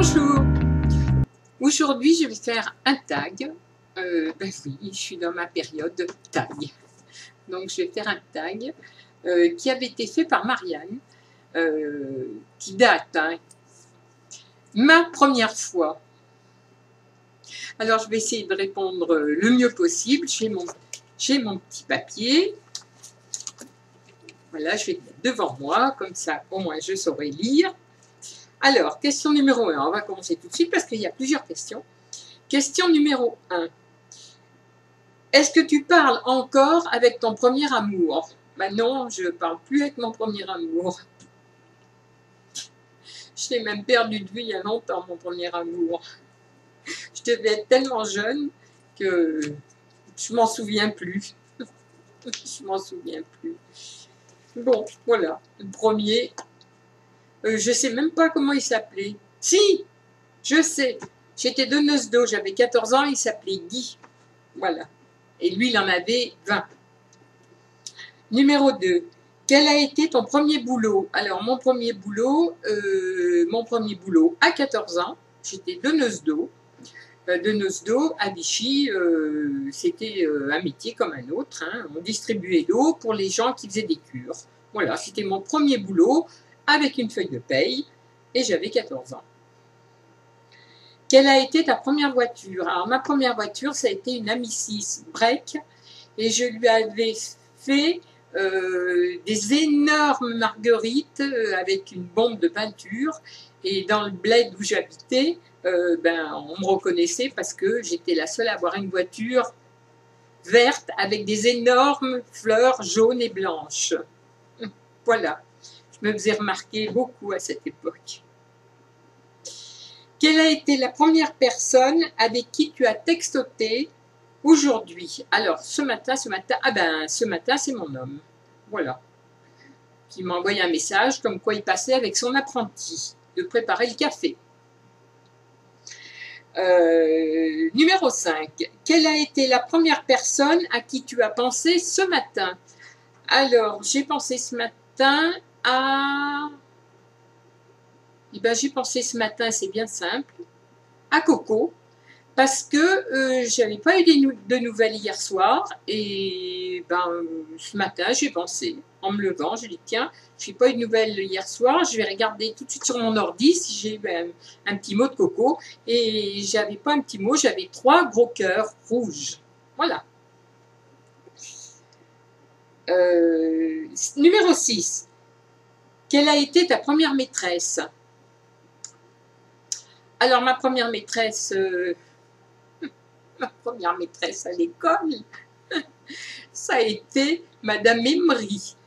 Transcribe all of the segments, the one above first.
Bonjour. Aujourd'hui, je vais faire un tag. Ben oui, je suis dans ma période tag. Donc, je vais faire un tag qui avait été fait par Marianne, qui date. Hein. Ma première fois. Alors, je vais essayer de répondre le mieux possible. J'ai mon petit papier. Voilà, je vais le mettre devant moi, comme ça, au moins, je saurai lire. Alors, question numéro 1, on va commencer tout de suite parce qu'il y a plusieurs questions. Question numéro 1. Est-ce que tu parles encore avec ton premier amour? Ben non, je ne parle plus avec mon premier amour. Je l'ai même perdu de vue il y a longtemps, mon premier amour. Je devais être tellement jeune que je m'en souviens plus. Je m'en souviens plus. Bon, voilà, le premier. Je ne sais même pas comment il s'appelait. Si, je sais. J'étais donneuse d'eau, j'avais 14 ans, il s'appelait Guy. Voilà. Et lui, il en avait 20. Numéro 2. Quel a été ton premier boulot? Alors, mon premier boulot à 14 ans, j'étais donneuse d'eau. Donneuse d'eau à Vichy, c'était un métier comme un autre. Hein. On distribuait l'eau pour les gens qui faisaient des cures. Voilà, c'était mon premier boulot avec une feuille de paye et j'avais 14 ans. Quelle a été ta première voiture? Alors, ma première voiture, ça a été une Amicis break et je lui avais fait des énormes marguerites avec une bombe de peinture. Et dans le bled où j'habitais, on me reconnaissait parce que j'étais la seule à avoir une voiture verte avec des énormes fleurs jaunes et blanches. Voilà, je me faisais remarquer beaucoup à cette époque. Quelle a été la première personne avec qui tu as textoté aujourd'hui? Alors, ce matin, c'est mon homme. Voilà. Qui m'a envoyé un message comme quoi il passait avec son apprenti de préparer le café. Numéro 5. Quelle a été la première personne à qui tu as pensé ce matin? Alors, j'ai pensé ce matin à... j'ai pensé ce matin, c'est bien simple, à Coco, parce que je n'avais pas eu de nouvelles hier soir, et ce matin, j'ai pensé, en me levant, je dis tiens, je n'ai pas eu de nouvelles hier soir, je vais regarder tout de suite sur mon ordi si j'ai eu un petit mot de Coco, et j'avais pas un petit mot, j'avais 3 gros cœurs rouges. Voilà. Numéro 6. Quelle a été ta première maîtresse? Alors, ma première maîtresse à l'école, ça a été Madame Emery.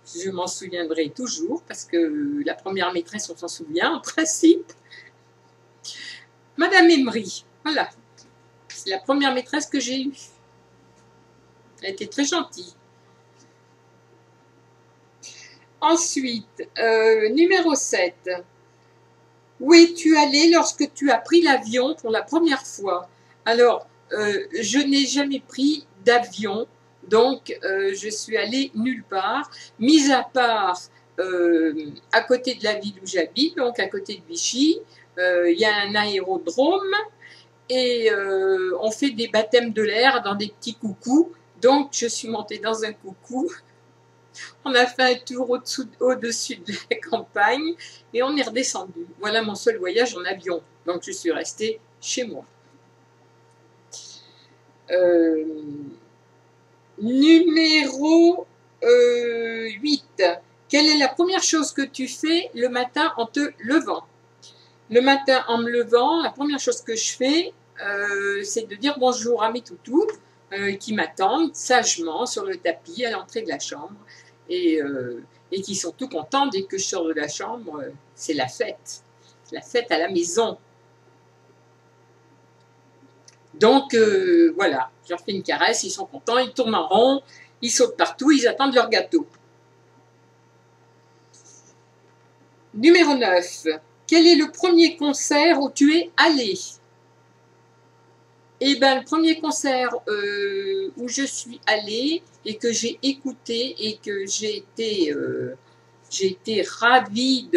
Je m'en souviendrai toujours parce que la première maîtresse, on s'en souvient en principe. Madame Emery, voilà. C'est la première maîtresse que j'ai eue. Elle était très gentille. Ensuite, numéro 7. Où es-tu allé lorsque tu as pris l'avion pour la première fois? Alors, je n'ai jamais pris d'avion, donc je suis allée nulle part, mis à part à côté de la ville où j'habite, donc à côté de Vichy, il y a un aérodrome et on fait des baptêmes de l'air dans des petits coucous, donc je suis montée dans un coucou. On a fait un tour au-dessus de la campagne et on est redescendu. Voilà mon seul voyage en avion. Donc je suis restée chez moi. Numéro 8. Quelle est la première chose que tu fais le matin en te levant? Le matin en me levant, la première chose que je fais, c'est de dire bonjour à mes toutous qui m'attendent sagement sur le tapis à l'entrée de la chambre. Et qui sont tout contents dès que je sors de la chambre, c'est la fête. La fête à la maison. Donc, voilà, je leur fais une caresse, ils sont contents, ils tournent en rond, ils sautent partout, ils attendent leur gâteau. Numéro 9. Quel est le premier concert où tu es allé? Eh bien, le premier concert où je suis allée et que j'ai écouté et que j'ai été ravie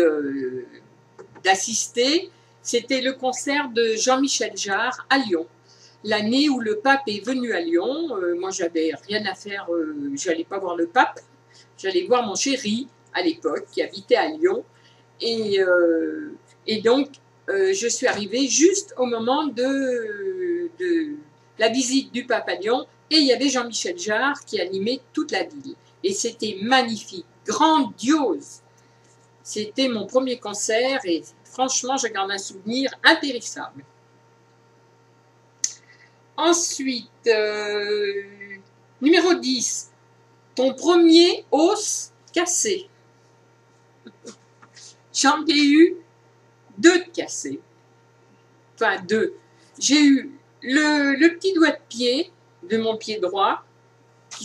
d'assister, C'était le concert de Jean-Michel Jarre à Lyon. L'année où le pape est venu à Lyon, moi j'avais rien à faire, j'allais pas voir le pape, j'allais voir mon chéri à l'époque qui habitait à Lyon. Et donc je suis arrivée juste au moment de la visite du pape à Lyon et il y avait Jean-Michel Jarre qui animait toute la ville. Et c'était magnifique, grandiose. C'était mon premier concert et franchement, je garde un souvenir impérissable. Ensuite, numéro 10, ton premier os cassé. J'en ai eu 2 de cassés. Enfin, 2. J'ai eu le petit doigt de pied de mon pied droit que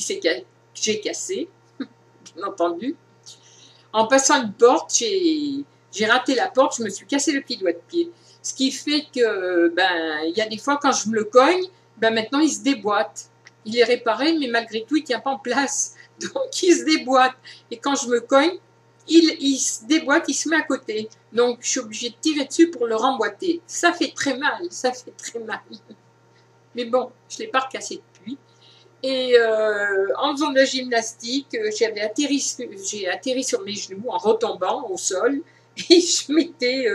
j'ai cassé, bien entendu. En passant une porte, j'ai raté la porte, je me suis cassé le petit doigt de pied. Ce qui fait que, il y a des fois, quand je me le cogne, maintenant, il se déboîte. Il est réparé, mais malgré tout, il ne tient pas en place. Donc, il se déboîte. Et quand je me cogne, il se déboîte, il se met à côté. Donc, je suis obligée de tirer dessus pour le remboîter. Ça fait très mal, ça fait très mal. Mais bon, je ne l'ai pas recassé depuis. Et en faisant de la gymnastique, j'ai atterri sur mes genoux en retombant au sol. Et je m'étais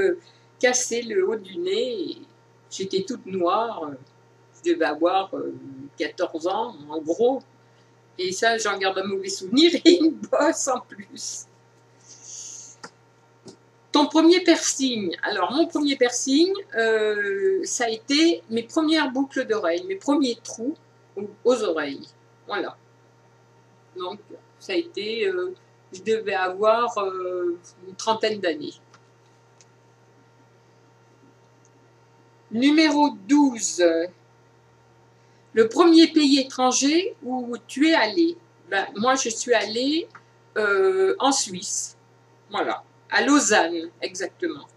cassé le haut du nez. J'étais toute noire. Je devais avoir 14 ans, en gros. Et ça, j'en garde un mauvais souvenir et une bosse en plus. Ton premier piercing. Alors, mon premier piercing, ça a été mes premières boucles d'oreilles, mes premiers trous aux oreilles. Voilà. Donc, ça a été, je devais avoir une trentaine d'années. Numéro 12. Le premier pays étranger où tu es allé. Moi, je suis allée en Suisse. Voilà. À Lausanne, exactement.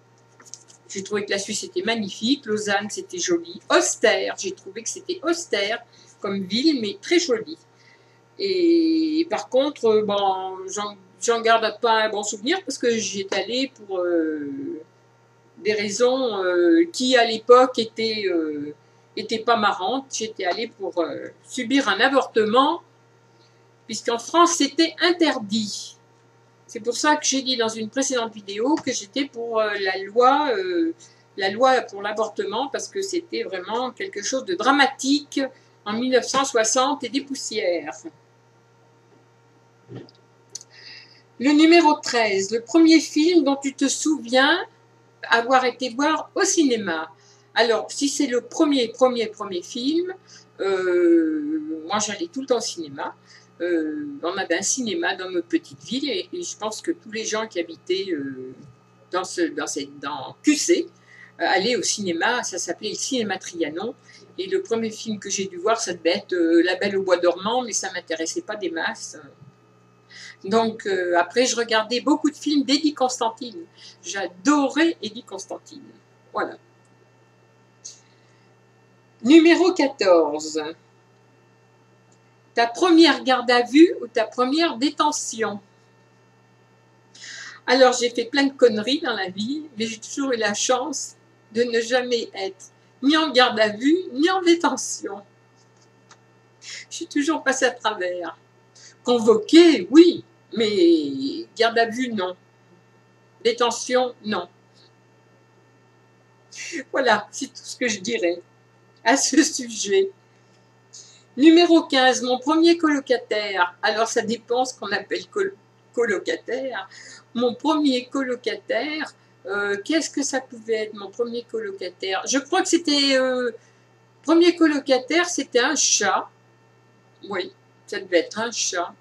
J'ai trouvé que la Suisse était magnifique. Lausanne, c'était joli. Austère, j'ai trouvé que c'était austère comme ville, mais très joli. Et par contre, j'en garde pas un bon souvenir parce que j'y étais allée pour des raisons qui, à l'époque, étaient pas marrantes. J'étais allée pour subir un avortement, puisqu'en France, c'était interdit. C'est pour ça que j'ai dit dans une précédente vidéo que j'étais pour la loi pour l'avortement, parce que c'était vraiment quelque chose de dramatique en 1960 et des poussières. Le numéro 13, le premier film dont tu te souviens avoir été voir au cinéma. Alors, si c'est le premier film, moi j'allais tout le temps au cinéma. On avait un cinéma dans notre petite ville et je pense que tous les gens qui habitaient dans QC allaient au cinéma. Ça s'appelait le cinéma Trianon. Et le premier film que j'ai dû voir, ça devait être La Belle au bois dormant, mais ça ne m'intéressait pas des masses. Donc après, je regardais beaucoup de films d'Eddie Constantine. J'adorais Eddie Constantine. Voilà. Numéro 14. Ta première garde à vue ou ta première détention? Alors, j'ai fait plein de conneries dans la vie, mais j'ai toujours eu la chance de ne jamais être ni en garde à vue, ni en détention. Je suis toujours passée à travers. Convoquée, oui, mais garde à vue, non. Détention, non. Voilà, c'est tout ce que je dirais à ce sujet. Numéro 15, mon premier colocataire. Alors, ça dépend ce qu'on appelle colocataire. Mon premier colocataire, qu'est-ce que ça pouvait être, mon premier colocataire? Je crois que c'était... premier colocataire, c'était un chat. Oui, ça devait être un chat.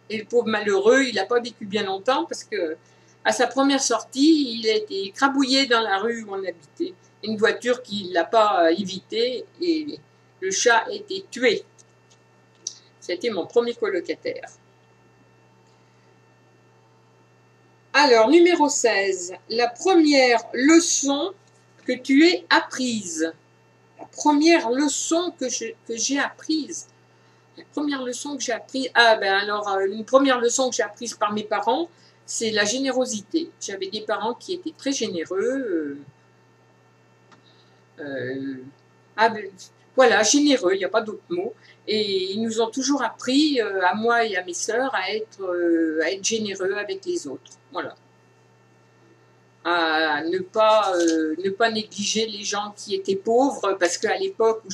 Et le pauvre malheureux, il n'a pas vécu bien longtemps parce que à sa première sortie, il a été écrabouillé dans la rue où on habitait. Une voiture qui ne l'a pas évité et le chat a été tué. C'était mon premier colocataire. Alors, numéro 16. La première leçon que tu aies apprise. La première leçon que j'ai apprise. La première leçon que j'ai apprise... une première leçon que j'ai apprise par mes parents, c'est la générosité. J'avais des parents qui étaient très généreux. Ah ben, voilà, généreux, il n'y a pas d'autre mot. Et ils nous ont toujours appris, à moi et à mes sœurs, à être généreux avec les autres. Voilà. À ne pas négliger les gens qui étaient pauvres, parce qu'à l'époque où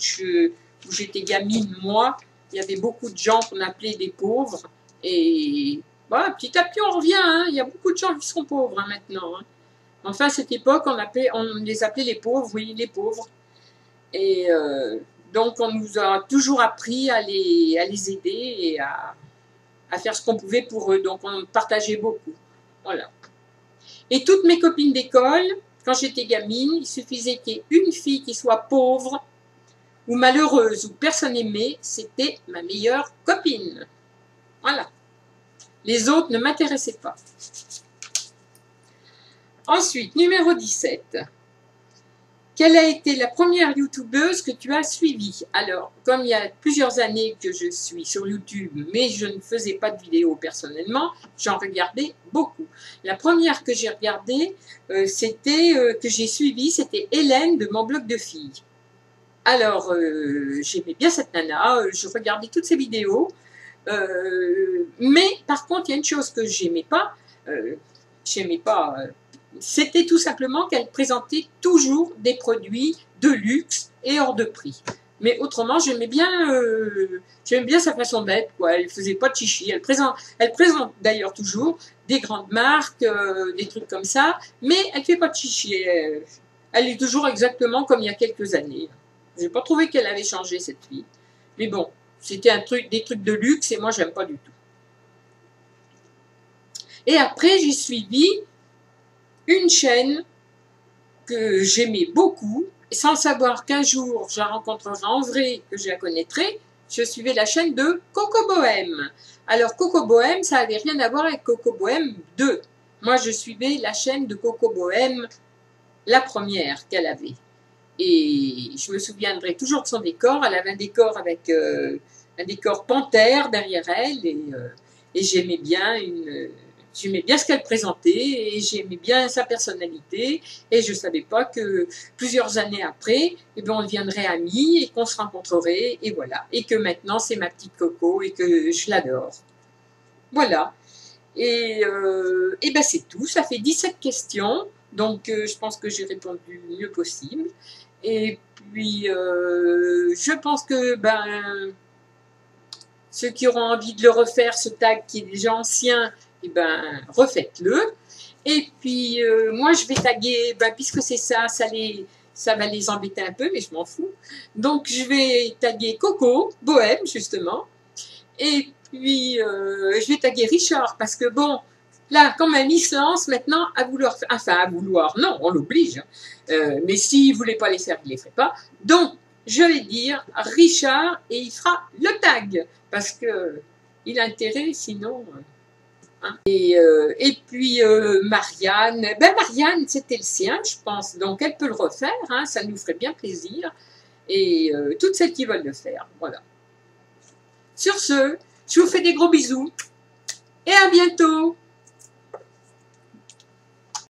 j'étais gamine, moi, il y avait beaucoup de gens qu'on appelait des pauvres. Et voilà, petit à petit, on revient. Hein. Il y a beaucoup de gens qui sont pauvres hein, maintenant. Hein. Enfin, à cette époque, on les appelait les pauvres, oui, les pauvres. Et donc, on nous a toujours appris à les aider et à faire ce qu'on pouvait pour eux. Donc, on partageait beaucoup. Voilà. Et toutes mes copines d'école, quand j'étais gamine, il suffisait qu'il y ait une fille qui soit pauvre ou malheureuse ou personne aimée, c'était ma meilleure copine. Voilà. Les autres ne m'intéressaient pas. Ensuite, numéro 17. Quelle a été la première youtubeuse que tu as suivie? Alors, comme il y a plusieurs années que je suis sur YouTube, mais je ne faisais pas de vidéos personnellement, j'en regardais beaucoup. La première que j'ai regardée, que j'ai suivie, c'était Hélène de Mon Blog de Filles. Alors, j'aimais bien cette nana, je regardais toutes ses vidéos, mais par contre, il y a une chose que j'aimais pas, c'était tout simplement qu'elle présentait toujours des produits de luxe et hors de prix. Mais autrement, j'aimais bien sa façon d'être, quoi. Elle faisait pas de chichi. Elle présente d'ailleurs toujours des grandes marques, des trucs comme ça, mais elle fait pas de chichi. Elle est toujours exactement comme il y a quelques années. J'ai pas trouvé qu'elle avait changé, cette fille. Mais bon, c'était des trucs de luxe et moi, j'aime pas du tout. Et après, j'ai suivi une chaîne que j'aimais beaucoup, et sans savoir qu'un jour je la rencontrerai en vrai, que je la connaîtrai, je suivais la chaîne de Coco Bohème. Alors Coco Bohème, ça n'avait rien à voir avec Coco Bohème 2. Moi, je suivais la chaîne de Coco Bohème, la première qu'elle avait. Et je me souviendrai toujours de son décor. Elle avait un décor avec un décor panthère derrière elle, et j'aimais bien ce qu'elle présentait et j'aimais bien sa personnalité et je ne savais pas que plusieurs années après, eh bien, on deviendrait amis et qu'on se rencontrerait et voilà. Et que maintenant, c'est ma petite Coco et que je l'adore. Voilà. Et ben c'est tout. Ça fait 17 questions. Donc, je pense que j'ai répondu le mieux possible. Et puis, je pense que ceux qui auront envie de le refaire, ce tag qui est déjà ancien, eh ben, refaites-le. Et puis, moi, je vais taguer, puisque c'est ça, ça va les embêter un peu, mais je m'en fous. Donc, je vais taguer Coco, Bohème, justement. Et puis, je vais taguer Richard, parce que bon, là, quand même, il se lance maintenant à vouloir, non, on l'oblige. Mais s'il ne voulait pas les faire, il ne les ferait pas. Donc, je vais dire Richard et il fera le tag, parce que il a intérêt, sinon... Hein. Et puis Marianne, Marianne c'était le sien je pense, donc elle peut le refaire, hein, ça nous ferait bien plaisir, et toutes celles qui veulent le faire, voilà. Sur ce, je vous fais des gros bisous, et à bientôt.